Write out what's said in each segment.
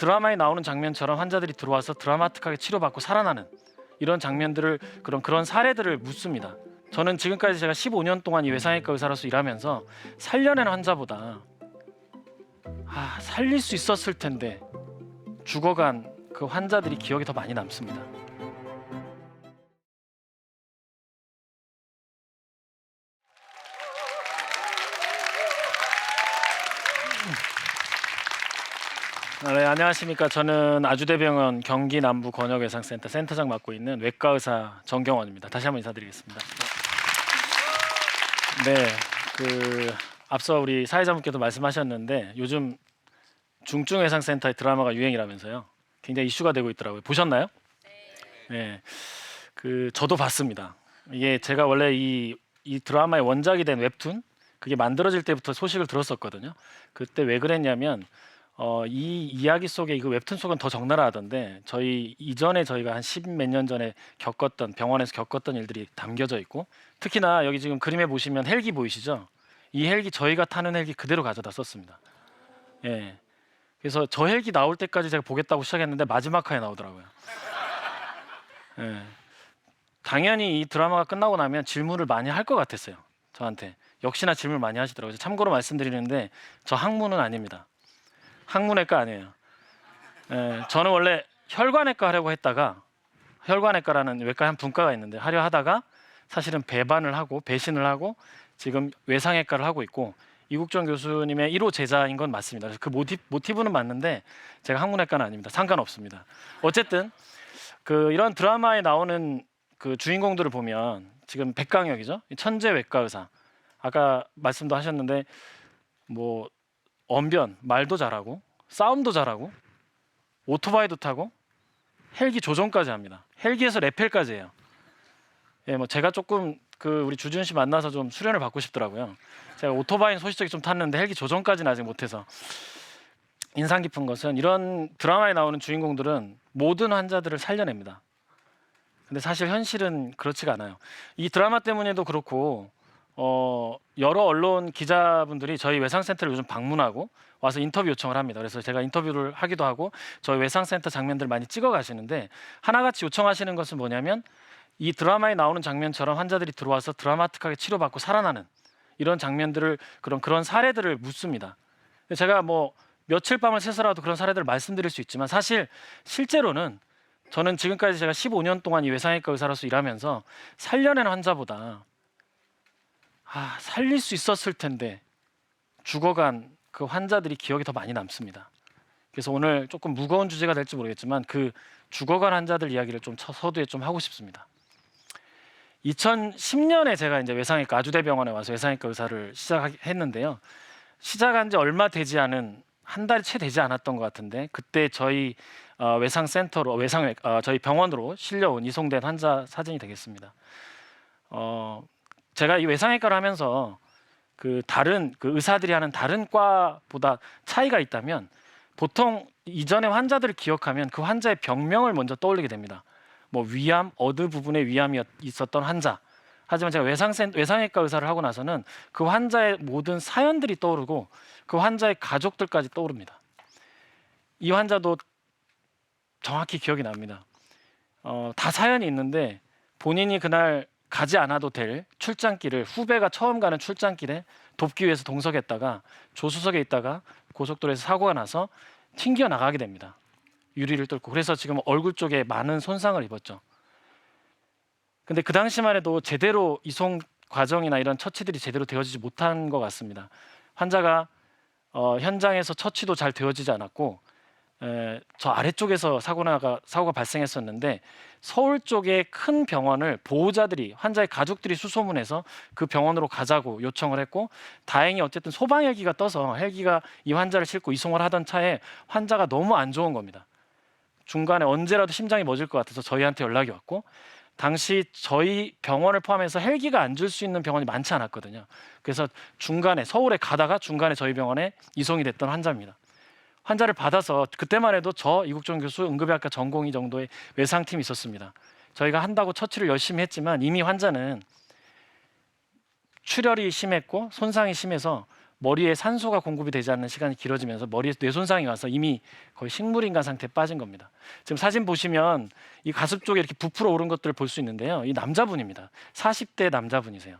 드라마에 나오는 장면처럼 환자들이 들어와서 드라마틱하게 치료받고 살아나는 이런 장면들을 그런 사례들을 묻습니다. 저는 지금까지 제가 15년 동안 이 외상외과 의사로서 일하면서 살려낸 환자보다 살릴 수 있었을 텐데 죽어간 그 환자들이 기억에 더 많이 남습니다. 네, 안녕하십니까. 저는 아주대병원 경기 남부 권역외상센터 센터장 맡고 있는 외과의사 정경원입니다. 다시 한번 인사드리겠습니다. 네, 앞서 우리 사회자분께도 말씀하셨는데 요즘 중증외상센터의 드라마가 유행이라면서요. 굉장히 이슈가 되고 있더라고요. 보셨나요? 네, 저도 봤습니다. 이게 제가 원래 이 드라마의 원작이 된 웹툰 그게 만들어질 때부터 소식을 들었었거든요. 그때 왜 그랬냐면 이 이야기 속에 이 웹툰 속은 더 적나라하던데 저희 이전에 저희가 한 10 몇 년 전에 겪었던 병원에서 겪었던 일들이 담겨져 있고 특히나 여기 지금 그림에 보시면 헬기 보이시죠? 이 헬기 저희가 타는 헬기 그대로 가져다 썼습니다. 예. 그래서 저 헬기 나올 때까지 제가 보겠다고 시작했는데 마지막 화에 나오더라고요. 예. 당연히 이 드라마가 끝나고 나면 질문을 많이 할 것 같았어요. 저한테 역시나 질문을 많이 하시더라고요. 참고로 말씀드리는데 저 항문은 아닙니다. 항문외과 아니에요. 저는 원래 혈관외과 하려고 했다가 혈관외과라는 외과 한 분과가 있는데 하려 하다가 사실은 배반을 하고 배신을 하고 지금 외상외과를 하고 있고 이국종 교수님의 1호 제자인 건 맞습니다. 그래서 그 모티브는 맞는데 제가 항문외과는 아닙니다. 상관없습니다. 어쨌든 이런 드라마에 나오는 그 주인공들을 보면 지금 백강혁이죠. 천재 외과의사. 아까 말씀도 하셨는데 뭐 언변, 말도 잘하고 싸움도 잘하고 오토바이도 타고 헬기 조종까지 합니다. 헬기에서 레펠까지 해요. 예, 뭐 제가 조금 우리 주준 씨 만나서 좀 수련을 받고 싶더라고요. 제가 오토바이는 소시적에 좀 탔는데 헬기 조종까지는 아직 못해서 인상 깊은 것은 이런 드라마에 나오는 주인공들은 모든 환자들을 살려냅니다. 근데 사실 현실은 그렇지가 않아요. 이 드라마 때문에도 그렇고 여러 언론 기자분들이 저희 외상센터를 요즘 방문하고 와서 인터뷰 요청을 합니다. 그래서 제가 인터뷰를 하기도 하고 저희 외상센터 장면들 많이 찍어 가시는데 하나같이 요청하시는 것은 뭐냐면 이 드라마에 나오는 장면처럼 환자들이 들어와서 드라마틱하게 치료받고 살아나는 이런 장면들을 그런 사례들을 묻습니다. 제가 뭐 며칠 밤을 새서라도 그런 사례들을 말씀드릴 수 있지만 사실 실제로는 저는 지금까지 제가 15년 동안 이 외상외과 의사로서 일하면서 살려낸 환자보다 살릴 수 있었을 텐데 죽어간 그 환자들이 기억에 더 많이 남습니다. 그래서 오늘 조금 무거운 주제가 될지 모르겠지만 그 죽어간 환자들 이야기를 좀 서두에 좀 하고 싶습니다. 2010년에 제가 이제 외상외과 아주대병원에 와서 외상외과 의사를 시작했는데요. 시작한 지 얼마 되지 않은 한 달이 채 되지 않았던 것 같은데 그때 저희 외상센터로 저희 병원으로 실려온 이송된 환자 사진이 되겠습니다. 제가 이 외상외과를 하면서 다른 의사들이 하는 다른 과보다 차이가 있다면 보통 이전의 환자들을 기억하면 그 환자의 병명을 먼저 떠올리게 됩니다. 뭐 위암, 어느 부분에 위암이 있었던 환자. 하지만 제가 외상외과 의사를 하고 나서는 그 환자의 모든 사연들이 떠오르고 그 환자의 가족들까지 떠오릅니다. 이 환자도 정확히 기억이 납니다. 다 사연이 있는데 본인이 그날 가지 않아도 될 출장길을 후배가 처음 가는 출장길에 돕기 위해서 동석했다가 조수석에 있다가 고속도로에서 사고가 나서 튕겨 나가게 됩니다. 유리를 뚫고. 그래서 지금 얼굴 쪽에 많은 손상을 입었죠. 근데 그 당시만 해도 제대로 이송 과정이나 이런 처치들이 제대로 되어지지 못한 것 같습니다. 환자가 현장에서 처치도 잘 되어지지 않았고 저 아래쪽에서 사고가 발생했었는데 서울 쪽의 큰 병원을 보호자들이 환자의 가족들이 수소문해서 그 병원으로 가자고 요청을 했고 다행히 어쨌든 소방 헬기가 떠서 헬기가 이 환자를 싣고 이송을 하던 차에 환자가 너무 안 좋은 겁니다. 중간에 언제라도 심장이 멎을 것 같아서 저희한테 연락이 왔고 당시 저희 병원을 포함해서 헬기가 안 줄 수 있는 병원이 많지 않았거든요. 그래서 중간에 서울에 가다가 중간에 저희 병원에 이송이 됐던 환자입니다. 환자를 받아서 그때만 해도 저 이국종 교수 응급의학과 전공의 정도의 외상팀이 있었습니다. 저희가 한다고 처치를 열심히 했지만 이미 환자는 출혈이 심했고 손상이 심해서 머리에 산소가 공급이 되지 않는 시간이 길어지면서 머리에 뇌 손상이 와서 이미 거의 식물인간 상태에 빠진 겁니다. 지금 사진 보시면 이 가슴 쪽에 이렇게 부풀어 오른 것들을 볼 수 있는데요. 이 남자분입니다. 40대 남자분이세요.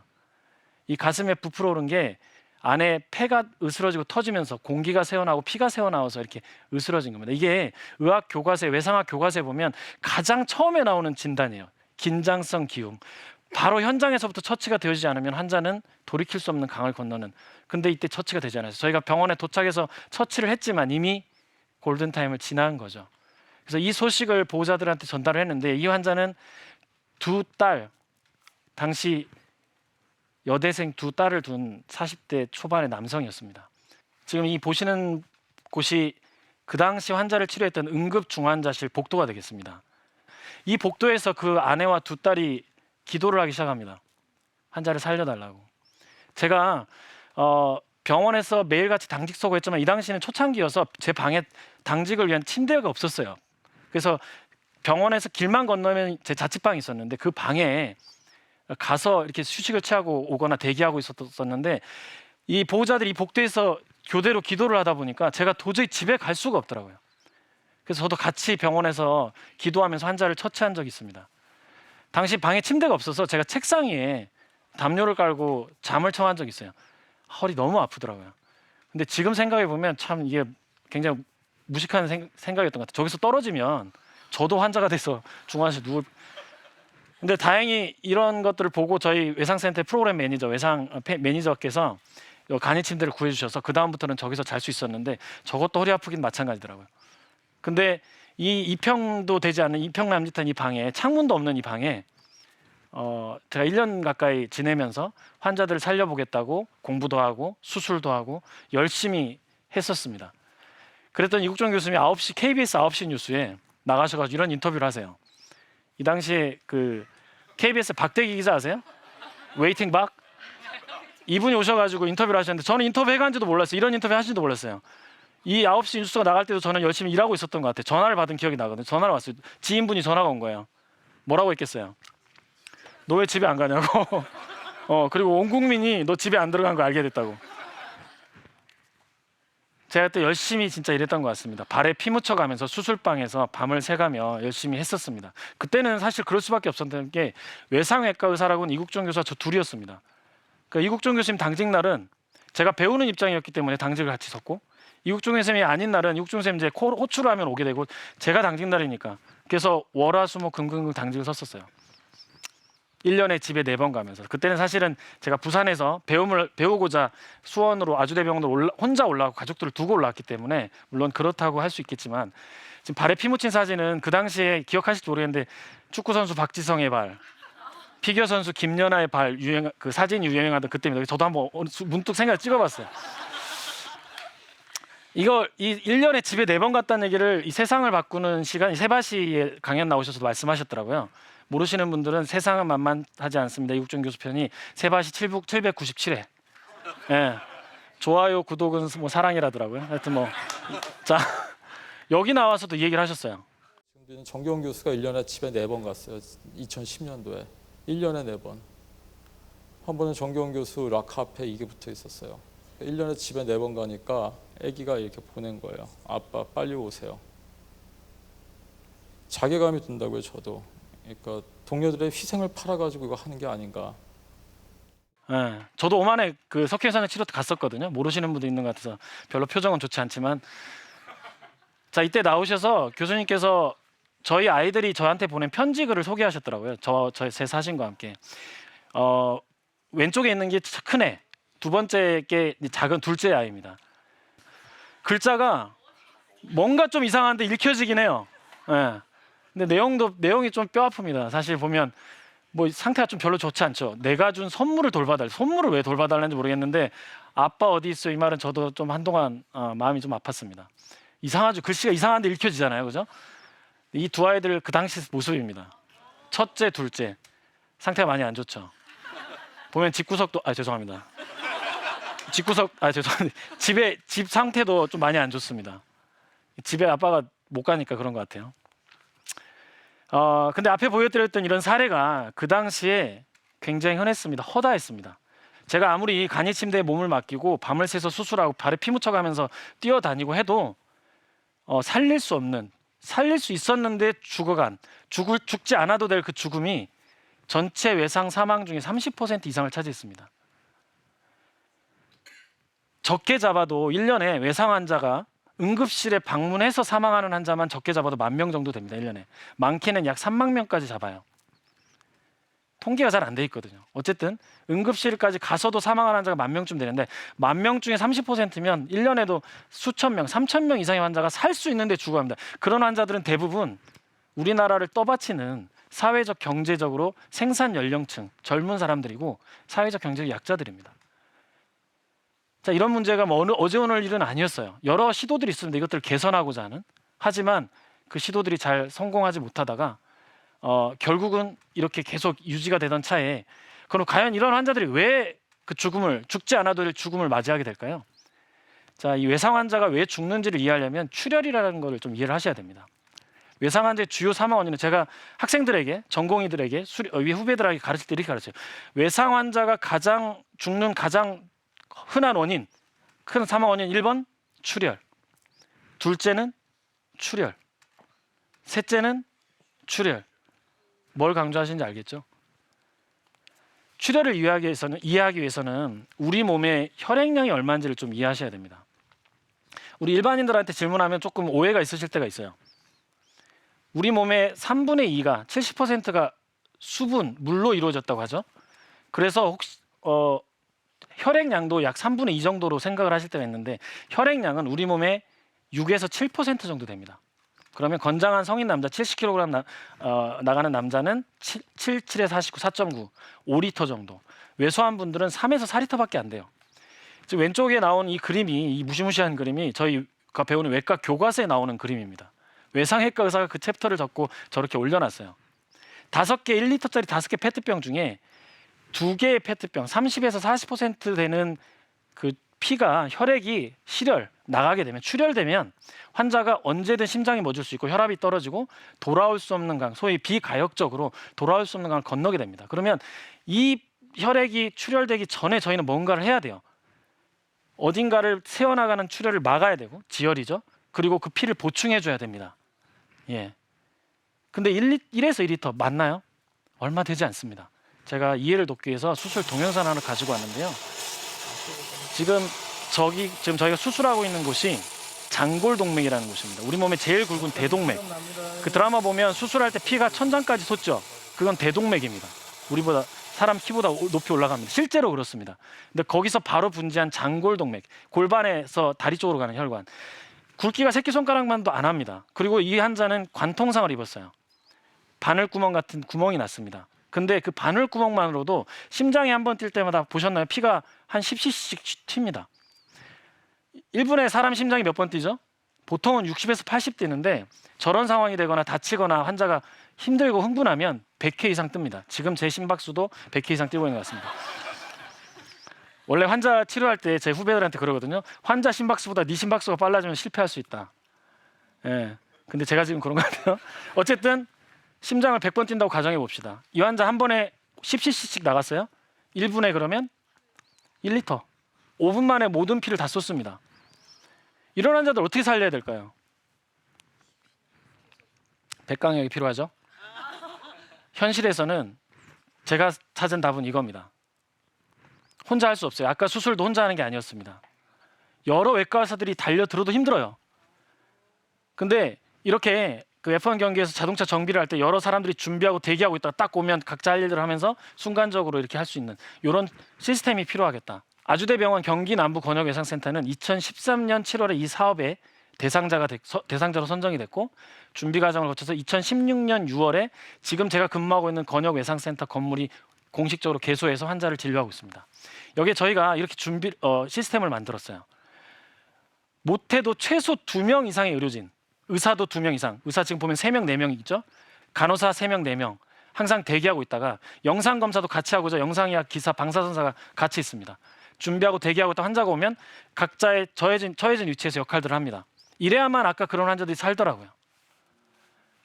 이 가슴에 부풀어 오른 게 안에 폐가 으스러지고 터지면서 공기가 새어나오고 피가 새어나와서 이렇게 으스러진 겁니다. 이게 의학 교과서, 외상학 교과서에 보면 가장 처음에 나오는 진단이에요. 긴장성 기움. 바로 현장에서부터 처치가 되어지지 않으면 환자는 돌이킬 수 없는 강을 건너는. 근데 이때 처치가 되지 않아요. 저희가 병원에 도착해서 처치를 했지만 이미 골든타임을 지난 거죠. 그래서 이 소식을 보호자들한테 전달을 했는데 이 환자는 두 딸, 당시 여대생 두 딸을 둔 40대 초반의 남성이었습니다. 지금 이 보시는 곳이 그 당시 환자를 치료했던 응급중환자실 복도가 되겠습니다. 이 복도에서 그 아내와 두 딸이 기도를 하기 시작합니다. 환자를 살려달라고. 제가 병원에서 매일같이 당직 서고 했지만 이 당시는 초창기여서 제 방에 당직을 위한 침대가 없었어요. 그래서 병원에서 길만 건너면 제 자취방이 있었는데 그 방에 가서 이렇게 휴식을 취하고 오거나 대기하고 있었는데 이 보호자들이 이 복도에서 교대로 기도를 하다 보니까 제가 도저히 집에 갈 수가 없더라고요. 그래서 저도 같이 병원에서 기도하면서 환자를 처치한 적이 있습니다. 당시 방에 침대가 없어서 제가 책상 위에 담요를 깔고 잠을 청한 적이 있어요. 허리 너무 아프더라고요. 근데 지금 생각해 보면 참 이게 굉장히 무식한 생각이었던 것 같아요. 저기서 떨어지면 저도 환자가 돼서 중환자실 누울. 근데 다행히 이런 것들을 보고 저희 외상센터 프로그램 매니저, 매니저께서 간이 침대를 구해주셔서 그 다음부터는 저기서 잘 수 있었는데 저것도 허리 아프긴 마찬가지더라고요. 근데 이 2평도 되지 않는 2평 남짓한 이 방에 창문도 없는 이 방에 제가 1년 가까이 지내면서 환자들을 살려보겠다고 공부도 하고 수술도 하고 열심히 했었습니다. 그랬더니 이국종 교수님이 KBS 9시 뉴스에 나가셔가지고 이런 인터뷰를 하세요. 이 당시에 그 KBS 박대기 기자 아세요? 웨이팅 박? 이분이 오셔가지고 인터뷰를 하셨는데 저는 인터뷰 해간지도 몰랐어요. 이런 인터뷰 하신지도 몰랐어요. 이 9시 뉴스가 나갈 때도 저는 열심히 일하고 있었던 것 같아요. 전화를 받은 기억이 나거든요. 전화를 왔어요. 지인분이 전화가 온 거예요. 뭐라고 했겠어요? 너 왜 집에 안 가냐고. 그리고 온 국민이 너 집에 안 들어간 거 알게 됐다고. 제가 그때 열심히 진짜 일했던 것 같습니다. 발에 피 묻혀가면서 수술방에서 밤을 새가며 열심히 했었습니다. 그때는 사실 그럴 수밖에 없었던 게 외상외과 의사라고는 이국종 교수와 저 둘이었습니다. 그러니까 이국종 교수님 당직 날은 제가 배우는 입장이었기 때문에 당직을 같이 섰고 이국종 선생님이 아닌 날은 이국종 선생님 이제 호출을 하면 오게 되고 제가 당직 날이니까 그래서 월화수목금금금 당직을 섰었어요. 1년에 집에 4번 가면서 그때는 사실은 제가 부산에서 배움을 배우고자 수원으로 아주대병원으로 혼자 올라가고 가족들을 두고 올라왔기 때문에 물론 그렇다고 할 수 있겠지만 지금 발에 피 묻힌 사진은 그 당시에 기억하실지 모르겠는데 축구 선수 박지성의 발, 피겨 선수 김연아의 발 그 사진이 유행하던 그때입니다. 저도 한번 문득 생각을 찍어봤어요. 이거 1년에 집에 4번 갔다는 얘기를 이 세상을 바꾸는 시간 세바시에 강연 나오셔서 말씀하셨더라고요. 모르시는 분들은 세상은 만만하지 않습니다. 이국종 교수 편이 세바시 797회. 예. 좋아요, 구독은 뭐 사랑이라더라고요. 하여튼 뭐 자 여기 나와서도 이 얘기를 하셨어요. 지금 정경 교수가 1년에 집에 4번 갔어요. 2010년도에 1년에 4번. 한 번은 정경 교수 락 앞에 이게 붙어 있었어요. 1년에 집에 4번 가니까 아기가 이렇게 보낸 거예요. 아빠 빨리 오세요. 자괴감이 든다고요. 저도. 그러니까 동료들의 희생을 팔아가지고 이거 하는 게 아닌가. 네, 저도 오만에 그 석회산의 치료 때 갔었거든요. 모르시는 분도 있는 것 같아서 별로 표정은 좋지 않지만 자 이때 나오셔서 교수님께서 저희 아이들이 저한테 보낸 편지 글을 소개하셨더라고요. 제 사진과 함께 왼쪽에 있는 게 큰 애, 두 번째 게 작은 둘째 아이입니다. 글자가 뭔가 좀 이상한데 읽혀지긴 해요. 네. 근데 내용이 좀 뼈 아픕니다. 사실 보면 뭐 상태가 좀 별로 좋지 않죠. 내가 준 선물을 돌봐달래. 선물을 왜 돌봐달라는지 모르겠는데 아빠 어디 있어? 이 말은 저도 좀 한동안 마음이 좀 아팠습니다. 이상하죠. 글씨가 이상한데 읽혀지잖아요, 그죠? 이 두 아이들 그 당시 모습입니다. 첫째, 둘째 상태가 많이 안 좋죠. 보면 집구석도 죄송합니다. 죄송합니다. 집 상태도 좀 많이 안 좋습니다. 집에 아빠가 못 가니까 그런 것 같아요. 근데 앞에 보여드렸던 이런 사례가 그 당시에 굉장히 흔했습니다. 허다했습니다. 제가 아무리 간이 침대에 몸을 맡기고 밤을 새서 수술하고 발에 피 묻혀가면서 뛰어다니고 해도 살릴 수 없는, 살릴 수 있었는데 죽지 않아도 될 그 죽음이 전체 외상 사망 중에 30% 이상을 차지했습니다. 적게 잡아도 1년에 외상 환자가 응급실에 방문해서 사망하는 환자만 적게 잡아도 10,000명 정도 됩니다. 1년에. 많게는 약 3만 명까지 잡아요. 통계가 잘 안 돼 있거든요. 어쨌든 응급실까지 가서도 사망하는 환자가 10,000명쯤 되는데 10,000명 중에 30%면 1년에도 수천 명, 3,000명 이상의 환자가 살 수 있는데 죽어갑니다. 그런 환자들은 대부분 우리나라를 떠받치는 사회적 경제적으로 생산 연령층, 젊은 사람들이고 사회적 경제적 약자들입니다. 자, 이런 문제가 뭐 어제 오늘 일은 아니었어요. 여러 시도들이 있습니다. 이것들을 개선하고자 하는. 하지만 그 시도들이 잘 성공하지 못하다가 결국은 이렇게 계속 유지가 되던 차에, 그럼 과연 이런 환자들이 왜 그 죽지 않아도 될 죽음을 맞이하게 될까요? 자, 이 외상 환자가 왜 죽는지를 이해하려면 출혈이라는 것을 좀 이해를 하셔야 됩니다. 외상 환자의 주요 사망 원인은 제가 학생들에게, 전공의들에게, 위 후배들에게 가르칠 때 이렇게 가르쳐요. 외상 환자가 죽는 가장 흔한 원인, 큰 사망 원인 1번 출혈, 둘째는 출혈, 셋째는 출혈. 뭘 강조하시는지 알겠죠? 출혈을 이해하기 위해서는 우리 몸의 혈액량이 얼마인지를 좀 이해하셔야 됩니다. 우리 일반인들한테 질문하면 조금 오해가 있으실 때가 있어요. 우리 몸의 3분의 2가 70%가 수분, 물로 이루어졌다고 하죠. 그래서 혹시 혈액량도 약 3분의 2 정도로 생각을 하실 때가 있는데, 혈액량은 우리 몸의 6에서 7% 정도 됩니다. 그러면 건장한 성인 남자 70kg 나가는 남자는 77에서 49, 4.9, 5리터 정도. 왜소한 분들은 3에서 4리터밖에 안 돼요. 지금 왼쪽에 나온 이 그림이, 이 무시무시한 그림이 저희가 배우는 외과 교과서에 나오는 그림입니다. 외상외과 의사가 그 챕터를 적고 저렇게 올려놨어요. 5개 1리터짜리 5개 페트병 중에 2개의 페트병, 30에서 40% 되는 그 피가, 혈액이 나가게 되면, 출혈되면 환자가 언제든 심장이 멎을 수 있고 혈압이 떨어지고 돌아올 수 없는 강, 소위 비가역적으로 돌아올 수 없는 강을 건너게 됩니다. 그러면 이 혈액이 출혈되기 전에 저희는 뭔가를 해야 돼요. 어딘가를 새어나가는 출혈을 막아야 되고, 지혈이죠. 그리고 그 피를 보충해 줘야 됩니다. 예. 근데 1에서 2리터 맞나요? 얼마 되지 않습니다. 제가 이해를 돕기 위해서 수술 동영상 하나 가지고 왔는데요. 지금 저희가 수술하고 있는 곳이 장골동맥이라는 곳입니다. 우리 몸의 제일 굵은 대동맥. 그 드라마 보면 수술할 때 피가 천장까지 솟죠. 그건 대동맥입니다. 우리보다, 사람 키보다 높이 올라갑니다. 실제로 그렇습니다. 근데 거기서 바로 분지한 장골동맥, 골반에서 다리 쪽으로 가는 혈관. 굵기가 새끼손가락만도 안 합니다. 그리고 이 환자는 관통상을 입었어요. 바늘구멍 같은 구멍이 났습니다. 근데 그 바늘구멍만으로도 심장이 한번 뛸 때마다 보셨나요? 피가 한 10cc씩 튑니다. 1분에 사람 심장이 몇 번 뛰죠? 보통은 60에서 80 뛰는데, 저런 상황이 되거나 다치거나 환자가 힘들고 흥분하면 100회 이상 뜹니다. 지금 제 심박수도 100회 이상 뛰고 있는 것 같습니다. 원래 환자 치료할 때 제 후배들한테 그러거든요. 환자 심박수보다 네 심박수가 빨라지면 실패할 수 있다. 예. 근데 제가 지금 그런 것 같아요. 어쨌든 심장을 100번 뛴다고 가정해 봅시다. 이 환자 한 번에 10cc씩 나갔어요. 1분에 그러면 1리터. 5분 만에 모든 피를 다 쏟습니다. 이런 환자들 어떻게 살려야 될까요? 백강력이 필요하죠. 현실에서는 제가 찾은 답은 이겁니다. 혼자 할 수 없어요. 아까 수술도 혼자 하는 게 아니었습니다. 여러 외과 의사들이 달려들어도 힘들어요. 근데 이렇게 그 F1 경기에서 자동차 정비를 할 때 여러 사람들이 준비하고 대기하고 있다가 딱 오면 각자 할 일을 하면서 순간적으로 이렇게 할 수 있는 이런 시스템이 필요하겠다. 아주대병원 경기남부권역외상센터는 2013년 7월에 이 사업의 대상자로 선정이 됐고, 준비 과정을 거쳐서 2016년 6월에 지금 제가 근무하고 있는 권역외상센터 건물이 공식적으로 개소해서 환자를 진료하고 있습니다. 여기에 저희가 이렇게 시스템을 만들었어요. 못해도 최소 2명 이상의 의료진, 의사도 2명 이상, 의사 지금 보면 3명, 4명 있죠? 간호사 3명, 4명 항상 대기하고 있다가 영상검사도 같이 하고죠. 영상의학 기사, 방사선사가 같이 있습니다. 준비하고 대기하고 있다 환자가 오면 각자의 처해진 위치에서 역할들을 합니다. 이래야만 아까 그런 환자들이 살더라고요.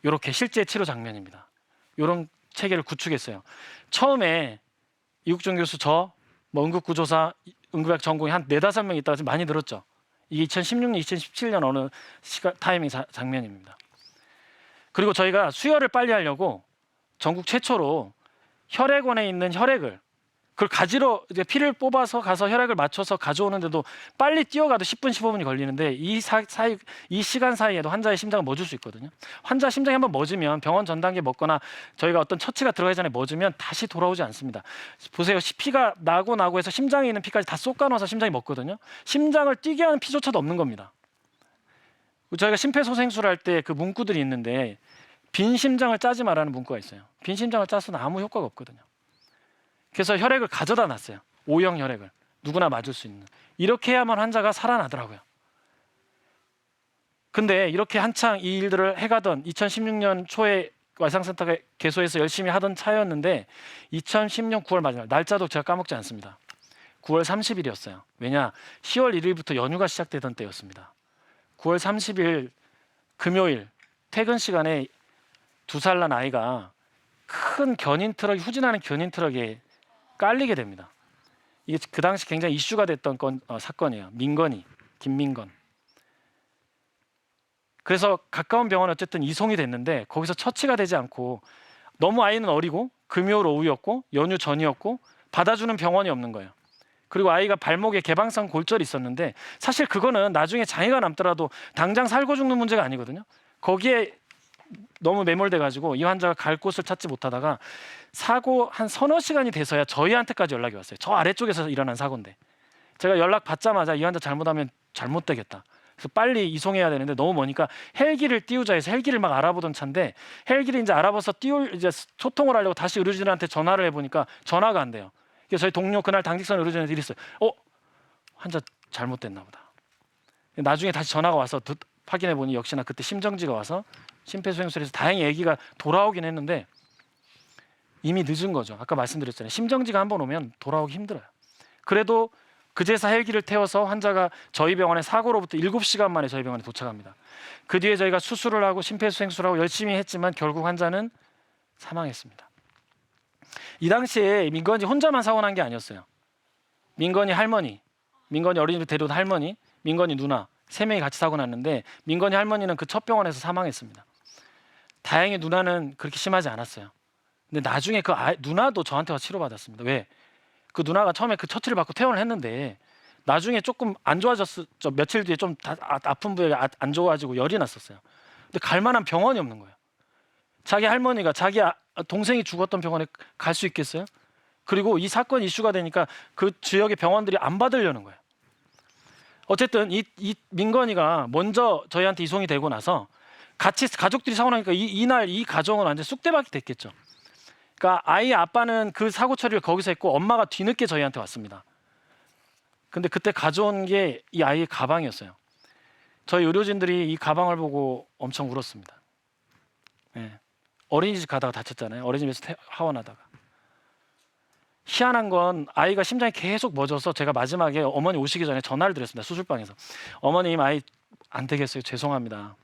이렇게 실제 치료 장면입니다. 이런 체계를 구축했어요. 처음에 이국종 교수, 저, 뭐 응급구조사, 응급의학 전공이 한 4-5명 있다가 지금 많이 늘었죠. 이게 2016년, 2017년 어느 타이밍 장면입니다. 그리고 저희가 수혈을 빨리 하려고 전국 최초로 혈액원에 있는 혈액을 그걸 가지러 이제 피를 뽑아서 가서 혈액을 맞춰서 가져오는데도 빨리 뛰어가도 10분, 15분이 걸리는데 이 시간 사이에도 환자의 심장을 멎을 수 있거든요. 환자 심장이 한번 멎으면 병원 전단계 멎거나 저희가 어떤 처치가 들어가기 전에 멎으면 다시 돌아오지 않습니다. 보세요. 피가 나고 해서 심장에 있는 피까지 다 쏟아넣어서 심장이 멎거든요. 심장을 뛰게 하는 피조차도 없는 겁니다. 저희가 심폐소생술 할 때 그 문구들이 있는데 빈 심장을 짜지 말라는 문구가 있어요. 빈 심장을 짜서는 아무 효과가 없거든요. 그래서 혈액을 가져다 놨어요. O형 혈액을 누구나 맞을 수 있는. 이렇게 해야만 환자가 살아나더라고요. 근데 이렇게 한창 이 일들을 해가던 2016년 초에 외상센터가 개소해서 열심히 하던 차였는데 2010년 9월 마지막 날짜도 제가 까먹지 않습니다. 9월 30일이었어요. 왜냐? 10월 1일부터 연휴가 시작되던 때였습니다. 9월 30일 금요일 퇴근 시간에 2살 난 아이가 큰 견인 트럭, 후진하는 견인 트럭에 깔리게 됩니다. 이게 그 당시 굉장히 이슈가 됐던 사건이에요. 민건이, 김민건. 그래서 가까운 병원에 어쨌든 이송이 됐는데 거기서 처치가 되지 않고 너무 아이는 어리고 금요일 오후였고 연휴 전이었고 받아주는 병원이 없는 거예요. 그리고 아이가 발목에 개방성 골절이 있었는데 사실 그거는 나중에 장애가 남더라도 당장 살고 죽는 문제가 아니거든요. 거기에 너무 매몰돼 가지고 이 환자가 갈 곳을 찾지 못하다가 사고 한 서너 시간이 돼서야 저희한테까지 연락이 왔어요. 저 아래쪽에서 일어난 사고인데 제가 연락 받자마자 이 환자 잘못하면 잘못되겠다. 그래서 빨리 이송해야 되는데 너무 머니까 헬기를 띄우자 해서 헬기를 막 알아보던 차인데 헬기를 이제 알아봐서 이제 소통을 하려고 다시 의료진한테 전화를 해보니까 전화가 안 돼요. 그래서 저희 동료 그날 당직선 의료진한테 이랬어요. 환자 잘못됐나 보다. 나중에 다시 전화가 와서 확인해 보니 역시나 그때 심정지가 와서 심폐소생술에서 다행히 아기가 돌아오긴 했는데 이미 늦은 거죠. 아까 말씀드렸잖아요. 심정지가 한번 오면 돌아오기 힘들어요. 그래도 그제서 헬기를 태워서 환자가 저희 병원에 사고로부터 7시간 만에 저희 병원에 도착합니다. 그 뒤에 저희가 수술을 하고 심폐소생술하고 열심히 했지만 결국 환자는 사망했습니다. 이 당시에 민건이 혼자만 사고 난 게 아니었어요. 민건이 할머니, 민건이 어린이집 데려온 할머니, 민건이 누나 3명이 같이 사고 났는데 민건이 할머니는 그 첫 병원에서 사망했습니다. 다행히 누나는 그렇게 심하지 않았어요. 근데 나중에 그 누나도 저한테 와서 치료받았습니다. 왜? 그 누나가 처음에 그 처치를 받고 퇴원을 했는데 나중에 조금 안 좋아졌죠. 며칠 뒤에 좀 아픈 부위가 안 좋아지고 열이 났었어요. 근데 갈 만한 병원이 없는 거예요. 자기 할머니가 자기 동생이 죽었던 병원에 갈 수 있겠어요? 그리고 이 사건 이슈가 되니까 그 지역의 병원들이 안 받으려는 거예요. 어쨌든 이 민건이가 먼저 저희한테 이송이 되고 나서 같이 가족들이 사고 나니까 이날 이 가정은 완전 쑥대밭이 됐겠죠. 그러니까 아이 아빠는 그 사고 처리를 거기서 했고 엄마가 뒤늦게 저희한테 왔습니다. 근데 그때 가져온 게 이 아이의 가방이었어요. 저희 의료진들이 이 가방을 보고 엄청 울었습니다. 네. 어린이집 가다가 다쳤잖아요. 어린이집에서 하원하다가. 희한한 건 아이가 심장이 계속 멎어서 제가 마지막에 어머니 오시기 전에 전화를 드렸습니다. 수술방에서. 어머님 아이 안 되겠어요. 죄송합니다.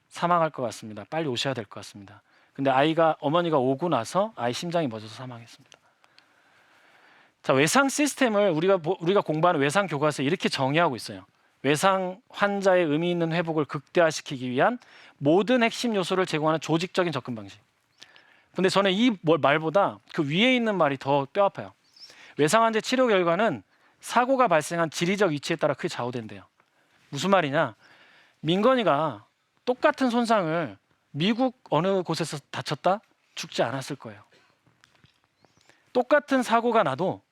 사망할 것 같습니다. 빨리 오셔야 될 것 같습니다. 근데 어머니가 오고 나서 아이 심장이 멎어서 사망했습니다. 자, 외상 시스템을 우리가 공부하는 외상 교과서에 이렇게 정의하고 있어요. 외상 환자의 의미 있는 회복을 극대화시키기 위한 모든 핵심 요소를 제공하는 조직적인 접근 방식. 근데 저는 이 말보다 그 위에 있는 말이 더 뼈아파요. 외상 환자 치료 결과는 사고가 발생한 지리적 위치에 따라 크게 좌우된대요. 무슨 말이냐? 민건이가 똑같은 손상을 미국 어느 곳에서 다쳤다? 죽지 않았을 거예요. 똑같은 사고가 나도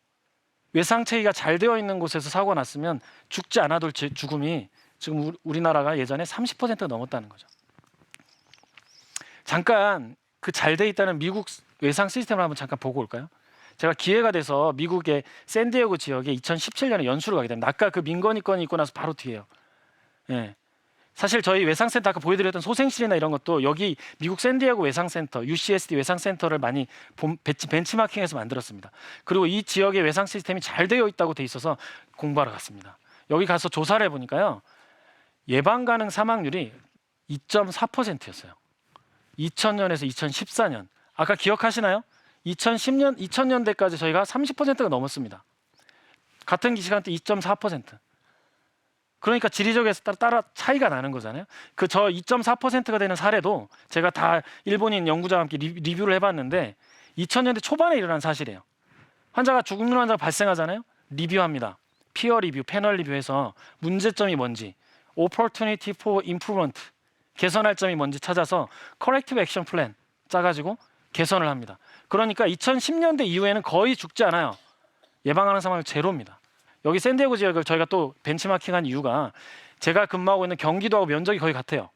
외상체계가 잘 되어 있는 곳에서 사고가 났으면 죽지 않아도 죽음이 지금 우리나라가 예전에 30%가 넘었다는 거죠. 잠깐 그 잘 돼 있다는 미국 외상 시스템을 한번 잠깐 보고 올까요? 제가 기회가 돼서 미국의 샌디에고 지역에 2017년에 연수를 가게 됩니다. 아까 그 민건이 건이 있고 나서 바로 뒤에요. 예. 사실 저희 외상센터 아까 보여드렸던 소생실이나 이런 것도 여기 미국 샌디에고 외상센터, UCSD 외상센터를 많이 벤치마킹해서 만들었습니다. 그리고 이 지역의 외상 시스템이 잘 되어 있다고 돼 있어서 공부하러 갔습니다. 여기 가서 조사를 해보니까요. 예방 가능 사망률이 2.4%였어요. 2000년에서 2014년. 아까 기억하시나요? 2010년, 2000년대까지 저희가 30%가 넘었습니다. 같은 시간대 2.4%. 그러니까 지리적에서 따라 차이가 나는 거잖아요. 그 저 2.4%가 되는 사례도 제가 다 일본인 연구자와 함께 리뷰를 해봤는데 2000년대 초반에 일어난 사실이에요. 환자가 죽는 환자가 발생하잖아요. 리뷰합니다. 피어 리뷰, 패널 리뷰해서 문제점이 뭔지, opportunity for improvement, 개선할 점이 뭔지 찾아서 corrective action plan 짜가지고 개선을 합니다. 그러니까 2010년대 이후에는 거의 죽지 않아요. 예방하는 사망률 제로입니다. 여기 샌디에고 지역을 저희가 또 벤치마킹한 이유가 제가 근무하고 있는 경기도하고 면적이 거의 같아요.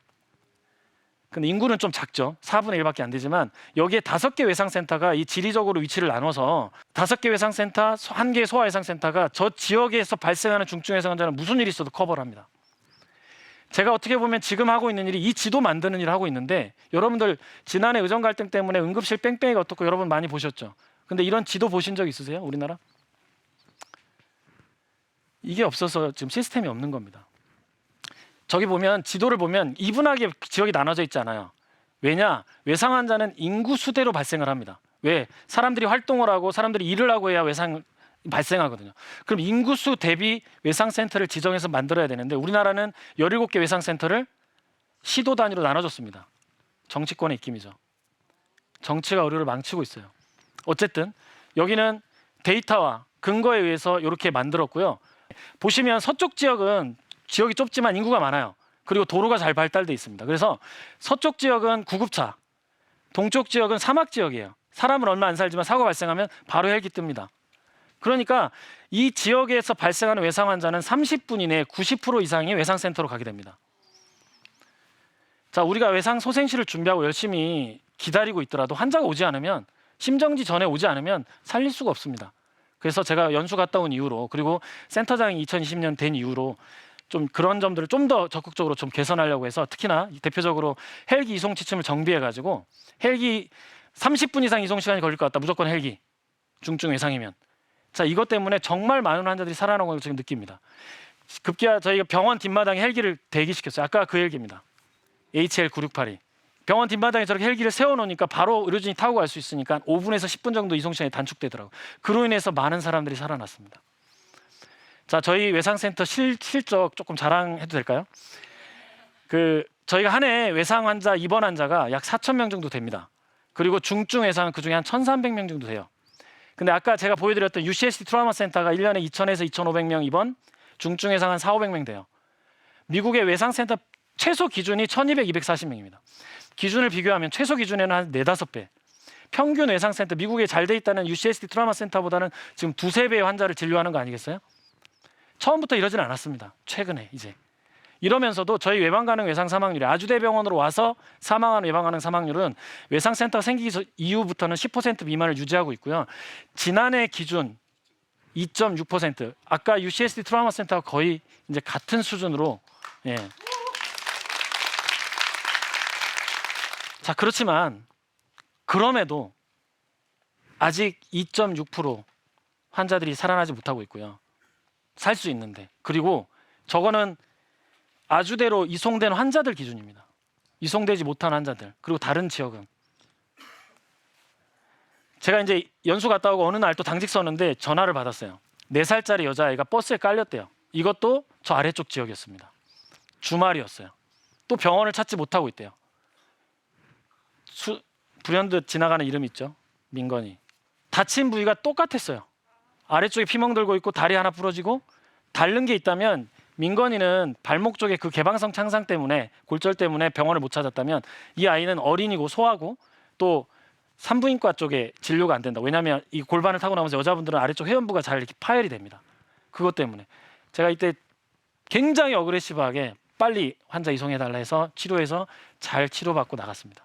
근데 인구는 좀 작죠. 4분의 1밖에 안 되지만 여기에 5개 외상센터가 이 지리적으로 위치를 나눠서 5개 외상센터, 1개 소아외상센터가 저 지역에서 발생하는 중증 외상 환자는 무슨 일이 있어도 커버를 합니다. 제가 어떻게 보면 지금 하고 있는 일이 이 지도 만드는 일을 하고 있는데 여러분들 지난해 의정 갈등 때문에 응급실 뺑뺑이가 어떻고 여러분 많이 보셨죠. 근데 이런 지도 보신 적 있으세요? 우리나라? 이게 없어서 지금 시스템이 없는 겁니다. 저기 보면 지도를 보면 이분하게 지역이 나눠져 있잖아요. 왜냐? 외상 환자는 인구 수대로 발생을 합니다. 왜? 사람들이 활동을 하고 사람들이 일을 하고 해야 외상 발생하거든요. 그럼 인구수 대비 외상센터를 지정해서 만들어야 되는데 우리나라는 17개 외상센터를 시도 단위로 나눠줬습니다. 정치권의 입김이죠. 정치가 의료를 망치고 있어요. 어쨌든 여기는 데이터와 근거에 의해서 이렇게 만들었고요. 보시면 서쪽 지역은 지역이 좁지만 인구가 많아요. 그리고 도로가 잘 발달돼 있습니다. 그래서 서쪽 지역은 구급차, 동쪽 지역은 사막 지역이에요. 사람은 얼마 안 살지만 사고 발생하면 바로 헬기 뜹니다. 그러니까 이 지역에서 발생하는 외상 환자는 30분 이내에 90% 이상이 외상센터로 가게 됩니다. 자, 우리가 외상 소생실을 준비하고 열심히 기다리고 있더라도 환자가 오지 않으면 심정지 전에 오지 않으면 살릴 수가 없습니다. 그래서 제가 연수 갔다 온 이후로 그리고 센터장이 2020년 된 이후로 좀 그런 점들을 좀 더 적극적으로 좀 개선하려고 해서 특히나 대표적으로 헬기 이송 지침을 정비해가지고 헬기 30분 이상 이송 시간이 걸릴 것 같다. 무조건 헬기. 중증 외상이면. 자, 이것 때문에 정말 많은 환자들이 살아나는 걸 지금 느낍니다. 급기야 저희가 병원 뒷마당에 헬기를 대기시켰어요. 아까 그 헬기입니다. HL9682. 병원 뒷마당에 저렇게 헬기를 세워놓으니까 바로 의료진이 타고 갈 수 있으니까 5분에서 10분 정도 이송 시간이 단축되더라고요. 그로 인해서 많은 사람들이 살아났습니다. 자, 저희 외상센터 실적 조금 자랑해도 될까요? 저희가 한 해 외상 환자 입원 환자가 약 4,000명 정도 됩니다. 그리고 중증 외상은 그중에 한 1,300명 정도 돼요. 근데 아까 제가 보여드렸던 UCSD 트라우마 센터가 1년에 2,000에서 2,500명 입원, 중증 외상 한 4,500명 돼요. 미국의 외상센터 최소 기준이 1,200, 240명입니다. 기준을 비교하면 최소 기준에는 한 4-5배. 평균 외상센터, 미국에 잘 돼 있다는 UCSD 트라우마 센터보다는 지금 2-3배의 환자를 진료하는 거 아니겠어요? 처음부터 이러진 않았습니다. 최근에 이제. 이러면서도 저희 외방 가능 외상 사망률이 아주대병원으로 와서 사망하는 외방 가능 사망률은 외상센터가 생기기 이후부터는 10% 미만을 유지하고 있고요. 지난해 기준 2.6%. 아까 UCSD 트라우마 센터가 거의 이제 같은 수준으로. 예. 자, 그렇지만 그럼에도 아직 2.6% 환자들이 살아나지 못하고 있고요. 살 수 있는데. 그리고 저거는 아주대로 이송된 환자들 기준입니다. 이송되지 못한 환자들. 그리고 다른 지역은. 제가 이제 연수 갔다 오고 어느 날 또 당직 서는데 전화를 받았어요. 4살짜리 여자아이가 버스에 깔렸대요. 이것도 저 아래쪽 지역이었습니다. 주말이었어요. 또 병원을 찾지 못하고 있대요. 불현듯 지나가는 이름 있죠. 민건이. 다친 부위가 똑같았어요. 아래쪽에 피멍 들고 있고 다리 하나 부러지고 다른 게 있다면 민건이는 발목 쪽에 그 개방성 창상 때문에 골절 때문에 병원을 못 찾았다면 이 아이는 어린이고 소아고 또 산부인과 쪽에 진료가 안 된다. 왜냐하면 이 골반을 타고 나면서 여자분들은 아래쪽 회원부가 잘 이렇게 파열이 됩니다. 그것 때문에 제가 이때 굉장히 어그레시브하게 빨리 환자 이송해달라 해서 치료해서 잘 치료받고 나갔습니다.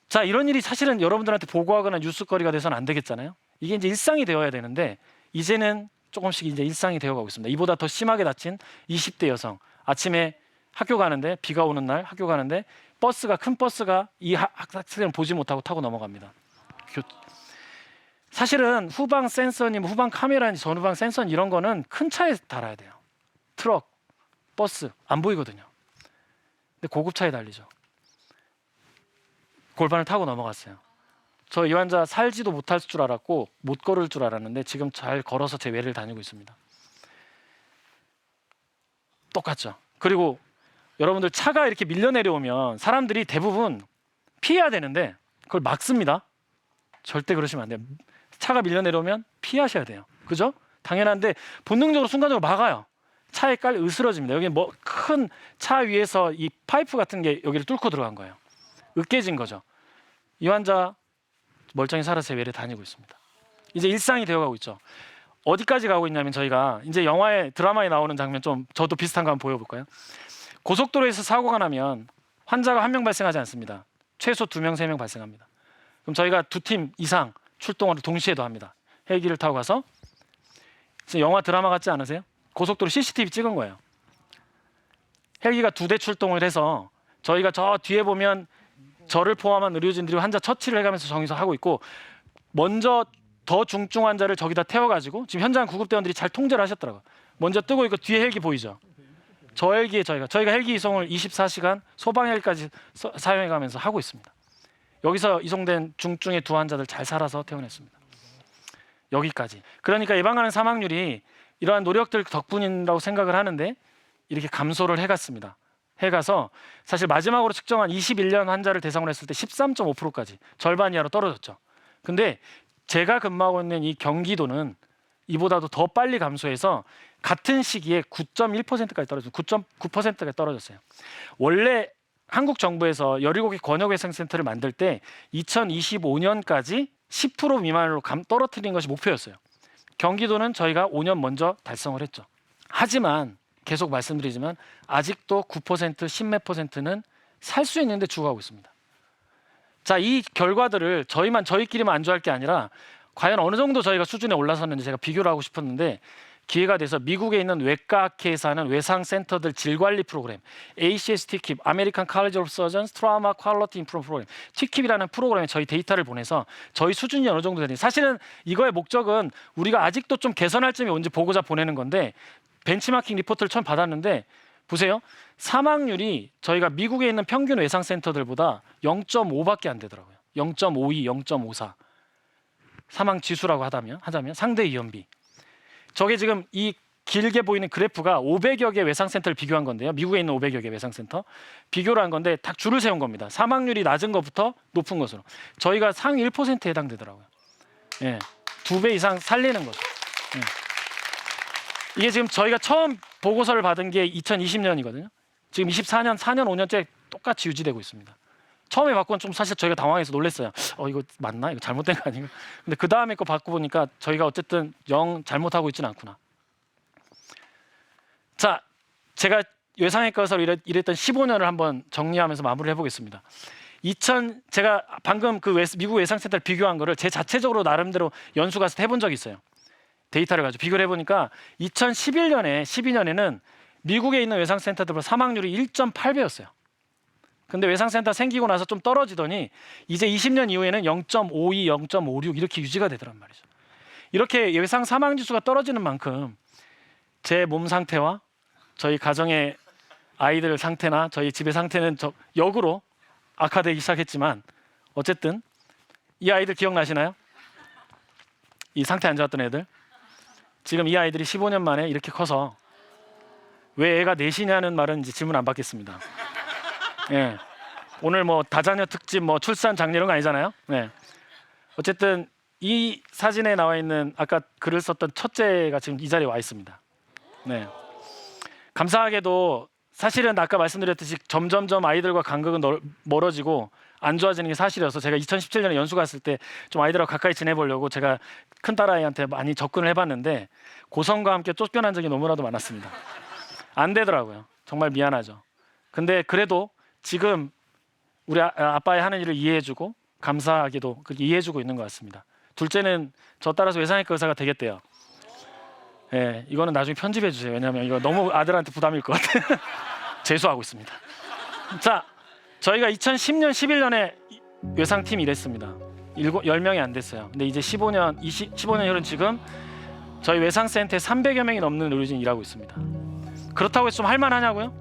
자, 이런 일이 사실은 여러분들한테 보고하거나 뉴스거리가 돼서는 안 되겠잖아요. 이게 이제 일상이 되어야 되는데 이제는 조금씩 이제 일상이 되어가고 있습니다. 이보다 더 심하게 다친 20대 여성 아침에 학교 가는데 비가 오는 날 학교 가는데 큰 버스가 이 학생을 보지 못하고 타고 넘어갑니다. 사실은 후방 센서니 후방 카메라니 전후방 센서니 이런 거는 큰 차에 달아야 돼요. 트럭, 버스 안 보이거든요. 근데 고급차에 달리죠. 골반을 타고 넘어갔어요. 저 이 환자 살지도 못할 줄 알았고 못 걸을 줄 알았는데 지금 잘 걸어서 제 외래를 다니고 있습니다. 똑같죠. 그리고 여러분들 차가 이렇게 밀려 내려오면 사람들이 대부분 피해야 되는데 그걸 막습니다. 절대 그러시면 안 돼요. 차가 밀려 내려오면 피하셔야 돼요. 그죠? 당연한데 본능적으로 순간적으로 막아요. 차에 깔려 으스러집니다. 여기 뭐 큰 차 위에서 이 파이프 같은 게 여기를 뚫고 들어간 거예요. 으깨진 거죠. 이 환자 멀쩡히 살아서 외래 다니고 있습니다. 이제 일상이 되어가고 있죠. 어디까지 가고 있냐면 저희가 이제 영화에 드라마에 나오는 장면 좀 저도 비슷한 거 한번 보여볼까요? 고속도로에서 사고가 나면 환자가 1명 발생하지 않습니다. 최소 2명, 3명 발생합니다. 그럼 저희가 2팀 이상 출동을 동시에도 합니다. 헬기를 타고 가서 영화 드라마 같지 않으세요? 고속도로 CCTV 찍은 거예요. 헬기가 2대 출동을 해서 저희가 저 뒤에 보면 저를 포함한 의료진들이 환자 처치를 해가면서 정의서 하고 있고 먼저 더 중증 환자를 저기다 태워가지고 지금 현장 구급대원들이 잘 통제를 하셨더라고요. 먼저 뜨고 있고 뒤에 헬기 보이죠? 저 헬기에 저희가 헬기 이송을 24시간 소방 헬기까지 사용해가면서 하고 있습니다. 여기서 이송된 중증의 2 환자들 잘 살아서 퇴원했습니다. 여기까지. 그러니까 예방하는 사망률이 이러한 노력들 덕분이라고 생각을 하는데 이렇게 감소를 해갔습니다. 해가서 사실 마지막으로 측정한 21년 환자를 대상으로 했을 때 13.5%까지 절반 이하로 떨어졌죠. 근데 제가 근무하고 있는 이 경기도는 이보다도 더 빨리 감소해서 같은 시기에 9.1%까지 떨어졌어요. 9.9%까지 떨어졌어요. 원래 한국 정부에서 17개 권역외상센터를 만들 때 2025년까지 10% 미만으로 떨어뜨리는 것이 목표였어요. 경기도는 저희가 5년 먼저 달성을 했죠. 하지만 계속 말씀드리지만 아직도 9%, 10몇 %는 살 수 있는데 죽어가고 있습니다. 자, 이 결과들을 저희끼리만 안주할 게 아니라 과연 어느 정도 저희가 수준에 올라섰는지 제가 비교를 하고 싶었는데 기회가 돼서 미국에 있는 외과학회에서 하는 외상센터들 질관리 프로그램 ACS TKIP, American College of Surgeons Trauma Quality Improvement Program, TKIP이라는 프로그램에 저희 데이터를 보내서 저희 수준이 어느 정도 되는지 사실은 이거의 목적은 우리가 아직도 좀 개선할 점이 뭔지 보고자 보내는 건데 벤치마킹 리포트를 처음 받았는데 보세요. 사망률이 저희가 미국에 있는 평균 외상센터들보다 0.5밖에 안 되더라고요. 0.52, 0.54 사망 지수라고 하자면 상대 이연비. 저게 지금 이 길게 보이는 그래프가 500여 개 외상센터를 비교한 건데요. 미국에 있는 500여 개 외상센터 비교를 한 건데 딱 줄을 세운 겁니다. 사망률이 낮은 것부터 높은 것으로. 저희가 상위 1%에 해당되더라고요. 예, 2배 이상 살리는 거죠. 예. 이게 지금 저희가 처음 보고서를 받은 게 2020년이거든요. 지금 24년, 4년, 5년째 똑같이 유지되고 있습니다. 처음에 받고는 좀 사실 저희가 당황해서 놀랐어요. 이거 맞나? 이거 잘못된 거 아닌가? 근데 그 다음에 거 받고 보니까 저희가 어쨌든 영 잘못하고 있지는 않구나. 자, 제가 외상외과에서 일했던 15년을 한번 정리하면서 마무리를 해보겠습니다. 제가 방금 그 미국 외상센터를 비교한 거를 제 자체적으로 나름대로 연수 가서 해본 적이 있어요. 데이터를 가지고 비교를 해보니까 2011년에 12년에는 미국에 있는 외상센터들보다 사망률이 1.8배였어요. 근데 외상센터 생기고 나서 좀 떨어지더니 이제 20년 이후에는 0.52, 0.56 이렇게 유지가 되더란 말이죠. 이렇게 외상 사망 지수가 떨어지는 만큼 제 몸 상태와 저희 가정의 아이들 상태나 저희 집의 상태는 역으로 악화되기 시작했지만 어쨌든 이 아이들 기억나시나요? 이 상태 안 좋았던 애들. 지금 이 아이들이 15년 만에 이렇게 커서 왜 애가 넷이냐는 말은 이제 질문 안 받겠습니다. 예. 오늘 뭐 다자녀 특집 뭐 출산 장려 이런 거 아니잖아요. 네. 어쨌든 이 사진에 나와 있는 아까 글을 썼던 첫째가 지금 이 자리에 와 있습니다. 네. 감사하게도 사실은 아까 말씀드렸듯이 점점점 아이들과 간극은 멀어지고 안 좋아지는 게 사실이어서 제가 2017년에 연수 갔을 때 좀 아이들하고 가까이 지내보려고 제가 큰 딸아이한테 많이 접근을 해봤는데 고성과 함께 쫓겨난 적이 너무나도 많았습니다. 안 되더라고요. 정말 미안하죠. 근데 그래도 지금 우리 아빠의 하는 일을 이해해주고 감사하게도 그렇게 이해해주고 있는 것 같습니다. 둘째는 저 따라서 외상외과 의사가 되겠대요. 예, 이거는 나중에 편집해 주세요. 왜냐하면 이거 너무 아들한테 부담일 것 같아요. 재수하고 있습니다. 자, 저희가 2010년, 11년에 외상팀 일했습니다. 10명이 안 됐어요. 근데 이제 15년 흐른 지금 저희 외상센터에 300여 명이 넘는 의료진이 일하고 있습니다. 그렇다고 해서 좀 할만하냐고요?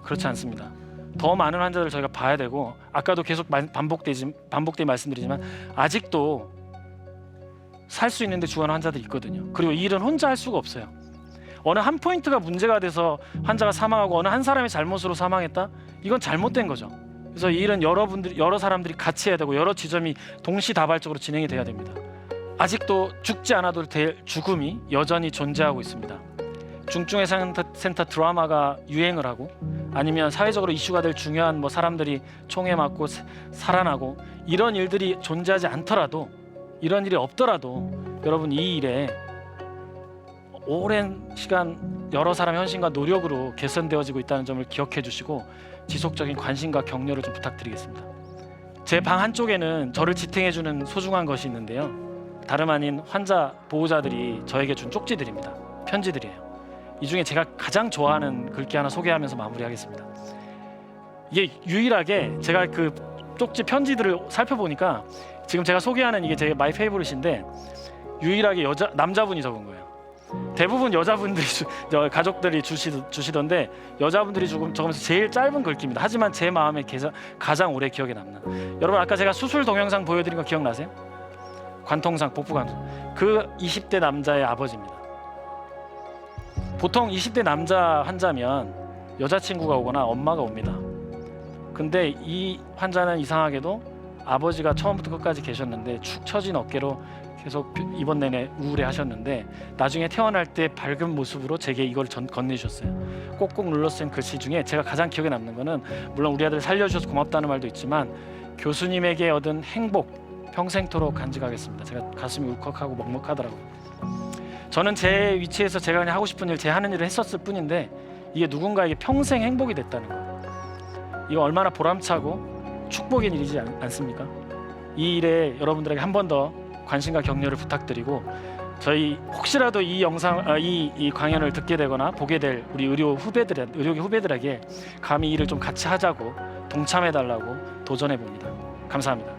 그렇지 않습니다. 더 많은 환자들을 저희가 봐야 되고 아까도 계속 반복되게 말씀드리지만 아직도 살 수 있는데 죽어가는 환자들이 있거든요. 그리고 이 일은 혼자 할 수가 없어요. 어느 한 포인트가 문제가 돼서 환자가 사망하고 어느 한 사람의 잘못으로 사망했다? 이건 잘못된 거죠. 그래서 이 일은 여러 사람들이 같이 해야 되고 여러 지점이 동시다발적으로 진행이 돼야 됩니다. 아직도 죽지 않아도 될 죽음이 여전히 존재하고 있습니다. 중증외상센터 드라마가 유행을 하고 아니면 사회적으로 이슈가 될 중요한 사람들이 총에 맞고 살아나고 이런 일들이 존재하지 않더라도 이런 일이 없더라도 여러분 이 일에 오랜 시간 여러 사람의 헌신과 노력으로 개선되어지고 있다는 점을 기억해 주시고 지속적인 관심과 격려를 좀 부탁드리겠습니다. 제 방 한쪽에는 저를 지탱해 주는 소중한 것이 있는데요. 다름 아닌 환자 보호자들이 저에게 준 쪽지들입니다. 편지들이에요. 이 중에 제가 가장 좋아하는 글귀 하나 소개하면서 마무리하겠습니다. 이게 유일하게 제가 그 쪽지 편지들을 살펴보니까 지금 제가 소개하는 이게 제 마이 페이보릿인데 유일하게 남자분이 적은 거예요. 대부분 여자분들이 가족들이 주시던데 여자분들이 적으면서 제일 짧은 글귀입니다. 하지만 제 마음에 가장 오래 기억에 남는. 여러분 아까 제가 수술 동영상 보여드린 거 기억나세요? 관통상, 복부 관통. 그 20대 남자의 아버지입니다. 보통 20대 남자 환자면 여자친구가 오거나 엄마가 옵니다. 근데 이 환자는 이상하게도 아버지가 처음부터 끝까지 계셨는데 축 처진 어깨로 계속 입원 내내 우울해하셨는데 나중에 태어날 때 밝은 모습으로 제게 이걸 건네주셨어요. 꼭꼭 눌러쓴 글씨 중에 제가 가장 기억에 남는 거는 물론 우리 아들 살려주셔서 고맙다는 말도 있지만 교수님에게 얻은 행복 평생토록 간직하겠습니다. 제가 가슴이 울컥하고 먹먹하더라고요. 저는 제 위치에서 제가 그냥 하고 싶은 일, 제 하는 일을 했었을 뿐인데 이게 누군가에게 평생 행복이 됐다는 거예요. 이거 얼마나 보람차고 축복인 일이지 않습니까? 이 일에 여러분들에게 한 번 더 관심과 격려를 부탁드리고 저희 혹시라도 이 영상, 이 강연을 듣게 되거나 보게 될 우리 의료계 후배들에게 감히 이 일을 좀 같이 하자고 동참해달라고 도전해 봅니다. 감사합니다.